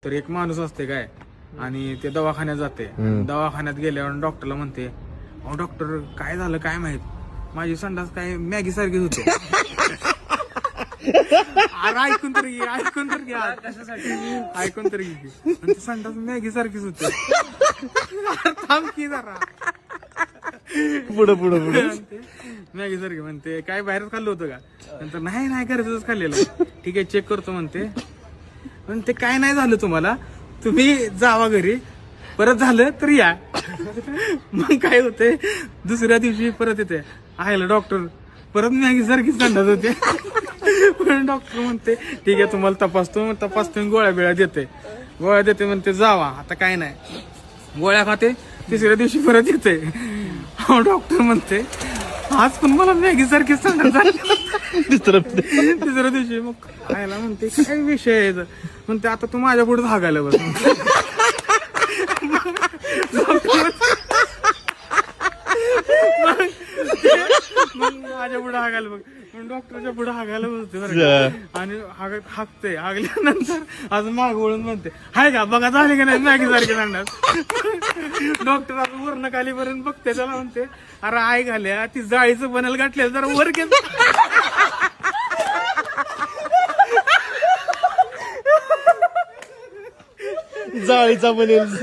तर एक माणूस असते काय आणि ते दवाखान्यात जाते. दवाखान्यात गेल्यावर डॉक्टरला म्हणते, अहो डॉक्टर काय झालं काय माहित, माझी संडास काय मॅगी सारखीच होते. अरे ऐकून तर घे, ऐकून तर घ्या, कशासाठी ऐकून तर घे. आणि ती संडास मॅगी सारखीच होते. थांब की जरा. पुढे पुढे पुढे मॅगी सारखी म्हणते, काय बाहेरच खाल्लं होतं का? नंतर नाही नाही घरच खाल्लेलं. ठीक आहे चेक करतो म्हणते. पण ते काय नाही झालं तुम्हाला, तुम्ही जावा घरी, परत झालं तर या. मग काय होते, दुसऱ्या दिवशी परत येते, आयला डॉक्टर परत मॅगी सारखी संडास होते. पण डॉक्टर म्हणते ठीक आहे तुम्हाला तपासतो गोळ्या बिळ्या देते म्हणते जावा आता काय नाही. गोळ्या खाते, तिसऱ्या दिवशी परत येते. डॉक्टर म्हणते आज पण मला मॅगी सारखी संडास झाली. तिसऱ्या दिवशी मग खायला म्हणते काय विषय आहे म्हणते, आता तू माझ्या पुढे हागायला बस. मग माझ्या पुढे हागायला बघ, मग डॉक्टरच्या पुढे हागायला बसते बरं का. आणि हाकते, हागल्यानंतर अजून माग वळून म्हणते हाय का बघा झाले का नाही मॅगी सारखे सांगणार. डॉक्टर असं वरण खालीपर्यंत बघते, त्याला म्हणते अरे आई घाल्या ती जाळीचं बनल गाठले जरा वर घेत. जाळीचा बनेल.